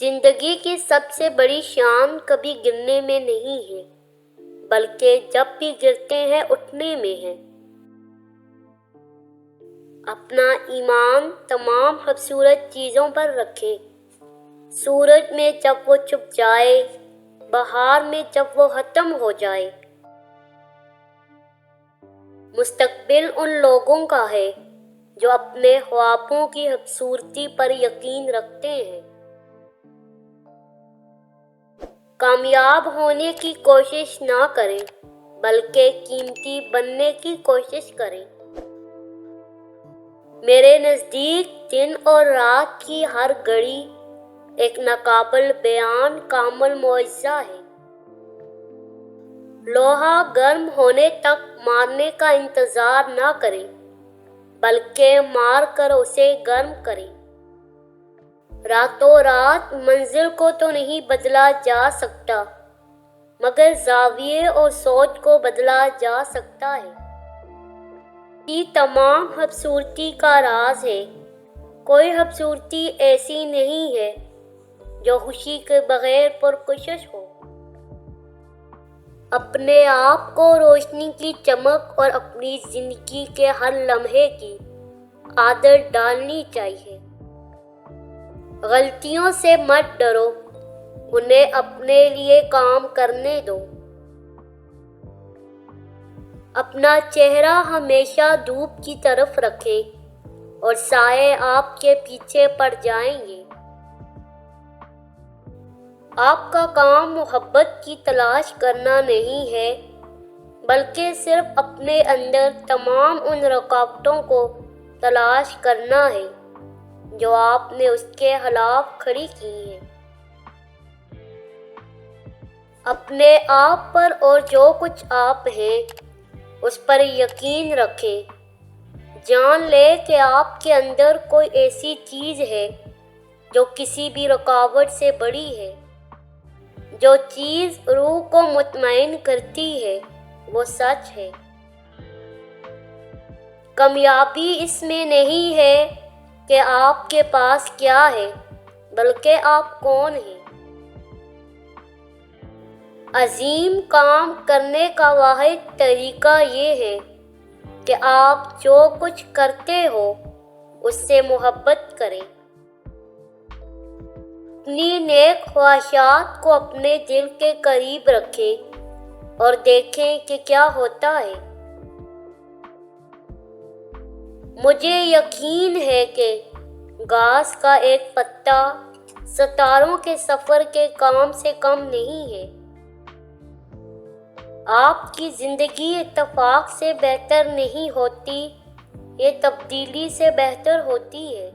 زندگی کی سب سے بڑی شان کبھی گرنے میں نہیں ہے، بلکہ جب بھی گرتے ہیں اٹھنے میں ہے۔ اپنا ایمان تمام خوبصورت چیزوں پر رکھیں، سورج میں جب وہ چھپ جائے، بہار میں جب وہ ختم ہو جائے۔ مستقبل ان لوگوں کا ہے جو اپنے خوابوں کی خوبصورتی پر یقین رکھتے ہیں۔ کامیاب ہونے کی کوشش نہ کریں، بلکہ قیمتی بننے کی کوشش کریں۔ میرے نزدیک دن اور رات کی ہر گھڑی ایک ناقابل بیان کامل معجزہ ہے۔ لوہا گرم ہونے تک مارنے کا انتظار نہ کریں، بلکہ مار کر اسے گرم کریں۔ راتوں رات منزل کو تو نہیں بدلا جا سکتا، مگر زاویے اور سوچ کو بدلا جا سکتا ہے۔ یہ تمام خوبصورتی کا راز ہے۔ کوئی خوبصورتی ایسی نہیں ہے جو خوشی کے بغیر پرکشش ہو۔ اپنے آپ کو روشنی کی چمک اور اپنی زندگی کے ہر لمحے کی عادت ڈالنی چاہیے۔ غلطیوں سے مت ڈرو، انہیں اپنے لیے کام کرنے دو۔ اپنا چہرہ ہمیشہ دھوپ کی طرف رکھیں اور سائے آپ کے پیچھے پڑ جائیں گے۔ آپ کا کام محبت کی تلاش کرنا نہیں ہے، بلکہ صرف اپنے اندر تمام ان رکاوٹوں کو تلاش کرنا ہے جو آپ نے اس کے خلاف کھڑی کی ہیں۔ اپنے آپ پر اور جو کچھ آپ ہیں اس پر یقین رکھیں۔ جان لیں کہ آپ کے اندر کوئی ایسی چیز ہے جو کسی بھی رکاوٹ سے بڑی ہے۔ جو چیز روح کو مطمئن کرتی ہے وہ سچ ہے۔ کامیابی اس میں نہیں ہے کہ آپ کے پاس کیا ہے، بلکہ آپ کون ہیں۔ عظیم کام کرنے کا واحد طریقہ یہ ہے کہ آپ جو کچھ کرتے ہو اس سے محبت کریں۔ اپنی نیک خواہشات کو اپنے دل کے قریب رکھیں اور دیکھیں کہ کیا ہوتا ہے۔ مجھے یقین ہے کہ گھاس کا ایک پتا ستاروں کے سفر کے کام سے کم نہیں ہے۔ آپ کی زندگی اتفاق سے بہتر نہیں ہوتی، یہ تبدیلی سے بہتر ہوتی ہے۔